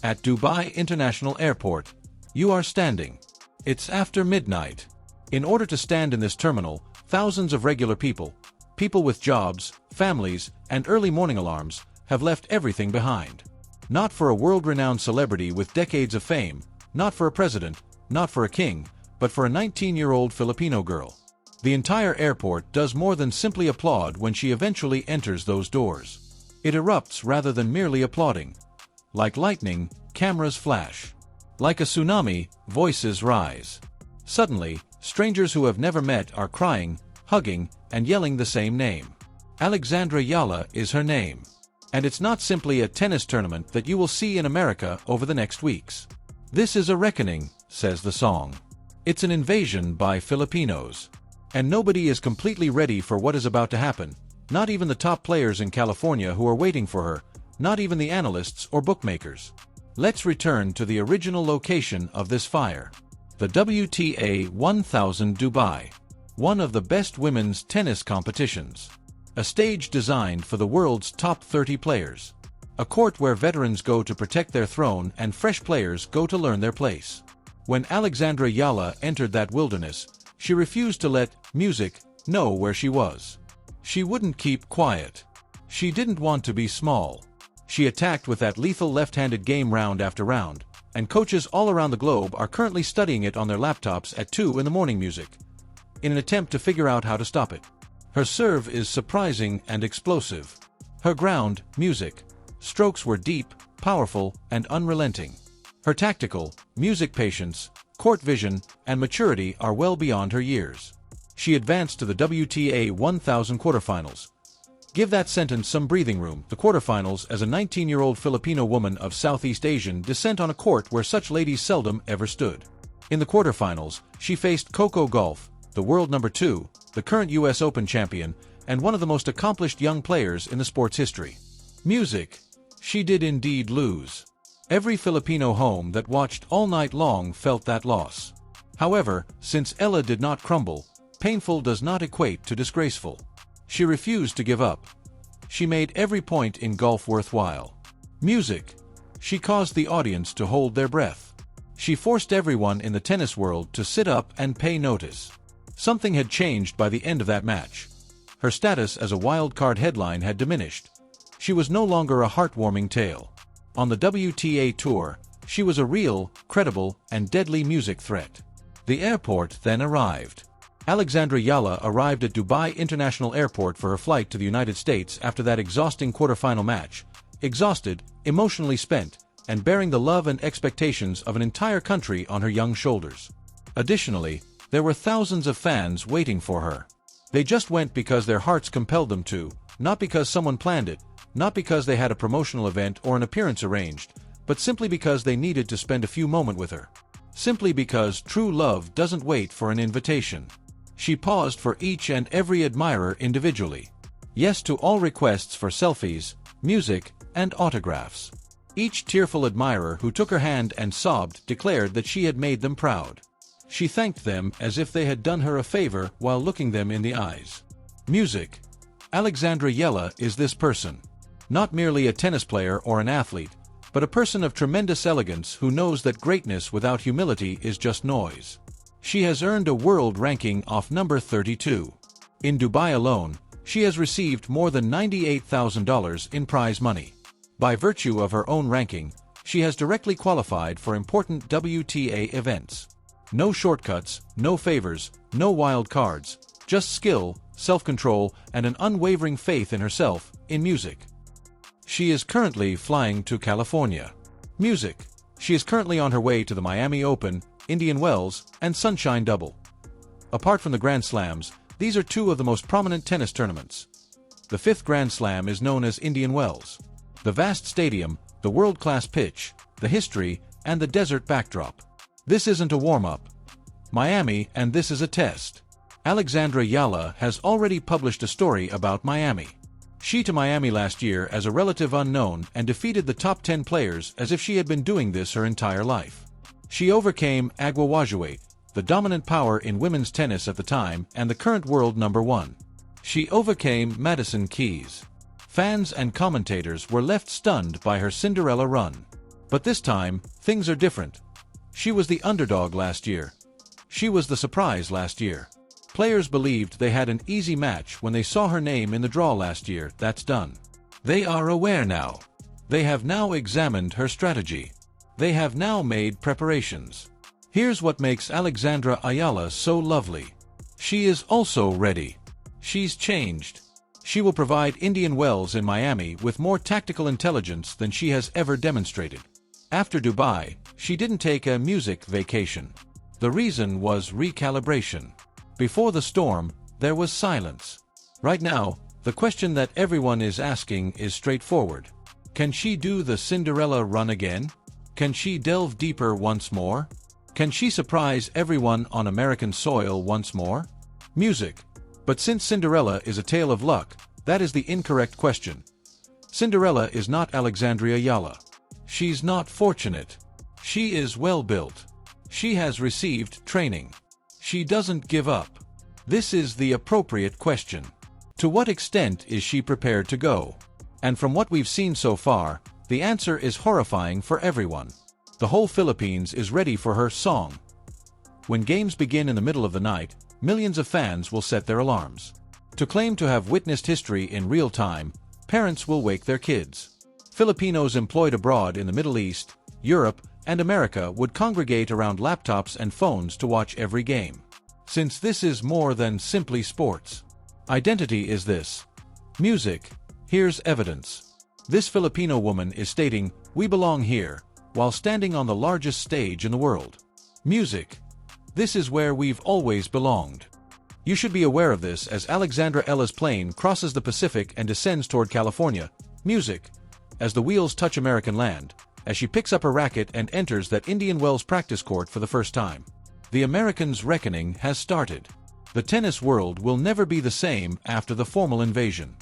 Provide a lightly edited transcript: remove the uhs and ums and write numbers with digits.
At Dubai International Airport, you are standing. It's after midnight. In order to stand in this terminal, thousands of regular people, people with jobs, families, and early morning alarms, have left everything behind. Not for a world-renowned celebrity with decades of fame, not for a president, not for a king, but for a 19-year-old Filipino girl. The entire airport does more than simply applaud when she eventually enters those doors. It erupts rather than merely applauding. Like lightning, cameras flash. Like a tsunami, voices rise. Suddenly, strangers who have never met are crying, hugging, and yelling the same name. Alexandra Eala is her name. And it's not simply a tennis tournament that you will see in America over the next weeks. This is a reckoning, says the song. It's an invasion by Filipinos. And nobody is completely ready for what is about to happen, not even the top players in California who are waiting for her, not even the analysts or bookmakers. Let's return to the original location of this fire. The WTA 1000 Dubai, one of the best women's tennis competitions. A stage designed for the world's top 30 players. A court where veterans go to protect their throne and fresh players go to learn their place. When Alexandra Eala entered that wilderness, she refused to let music know where she was. She wouldn't keep quiet. She didn't want to be small. She attacked with that lethal left-handed game round after round, and coaches all around the globe are currently studying it on their laptops at 2 in the morning music, in an attempt to figure out how to stop it. Her serve is surprising and explosive. Her ground, music, strokes were deep, powerful, and unrelenting. Her tactical, music patience, court vision, and maturity are well beyond her years. She advanced to the WTA 1000 quarterfinals. Give that sentence some breathing room. The quarterfinals as a 19-year-old Filipino woman of Southeast Asian descent on a court where such ladies seldom ever stood. In the quarterfinals, she faced Coco Gauff, the world number 2, the current US Open champion, and one of the most accomplished young players in the sport's history. Music. She did indeed lose. Every Filipino home that watched all night long felt that loss. However, since Eala did not crumble, painful does not equate to disgraceful. She refused to give up. She made every point in golf worthwhile. Music. She caused the audience to hold their breath. She forced everyone in the tennis world to sit up and pay notice. Something had changed by the end of that match. Her status as a wild card headline had diminished. She was no longer a heartwarming tale. On the WTA Tour, she was a real, credible, and deadly music threat. The airport then arrived. Alexandra Eala arrived at Dubai International Airport for her flight to the United States after that exhausting quarterfinal match, exhausted, emotionally spent, and bearing the love and expectations of an entire country on her young shoulders. Additionally, there were thousands of fans waiting for her. They just went because their hearts compelled them to, not because someone planned it, not because they had a promotional event or an appearance arranged, but simply because they needed to spend a few moments with her. Simply because true love doesn't wait for an invitation. She paused for each and every admirer individually. Yes to all requests for selfies, music, and autographs. Each tearful admirer who took her hand and sobbed declared that she had made them proud. She thanked them as if they had done her a favor while looking them in the eyes. Music. Alexandra Eala is this person. Not merely a tennis player or an athlete, but a person of tremendous elegance who knows that greatness without humility is just noise. She has earned a world ranking of number 32. In Dubai alone, she has received more than $98,000 in prize money. By virtue of her own ranking, she has directly qualified for important WTA events. No shortcuts, no favors, no wild cards, just skill, self-control, and an unwavering faith in herself, in music. She is currently flying to California. Music. She is currently on her way to the Miami Open, Indian Wells, and Sunshine Double. Apart from the Grand Slams, these are two of the most prominent tennis tournaments. The fifth Grand Slam is known as Indian Wells. The vast stadium, the world-class pitch, the history, and the desert backdrop. This isn't a warm-up. Miami, and this is a test. Alexandra Eala has already published a story about Miami. She to Miami last year as a relative unknown and defeated the top 10 players as if she had been doing this her entire life. She overcame Agua Wajuwait, the dominant power in women's tennis at the time and the current world number 1. She overcame Madison Keys. Fans and commentators were left stunned by her Cinderella run. But this time, things are different. She was the underdog last year. She was the surprise last year. Players believed they had an easy match when they saw her name in the draw last year. That's done. They are aware now. They have now examined her strategy. They have now made preparations. Here's what makes Alexandra Eala so lovely. She is also ready. She's changed. She will provide Indian Wells in Miami with more tactical intelligence than she has ever demonstrated. After Dubai, she didn't take a music vacation. The reason was recalibration. Before the storm, there was silence. Right now, the question that everyone is asking is straightforward. Can she do the Cinderella run again? Can she delve deeper once more? Can she surprise everyone on American soil once more? Music. But since Cinderella is a tale of luck, that is the incorrect question. Cinderella is not Alexandra Eala. She's not fortunate. She is well-built. She has received training. She doesn't give up. This is the appropriate question. To what extent is she prepared to go? And from what we've seen so far, the answer is horrifying for everyone. The whole Philippines is ready for her song. When games begin in the middle of the night, millions of fans will set their alarms. To claim to have witnessed history in real time, parents will wake their kids. Filipinos employed abroad in the Middle East, Europe, and America would congregate around laptops and phones to watch every game. Since this is more than simply sports. Identity is this. Music. Here's evidence. This Filipino woman is stating, "We belong here," while standing on the largest stage in the world. Music. This is where we've always belonged. You should be aware of this as Alexandra Eala's plane crosses the Pacific and descends toward California. Music. As the wheels touch American land, as she picks up her racket and enters that Indian Wells practice court for the first time. The Americans' reckoning has started. The tennis world will never be the same after the formal invasion.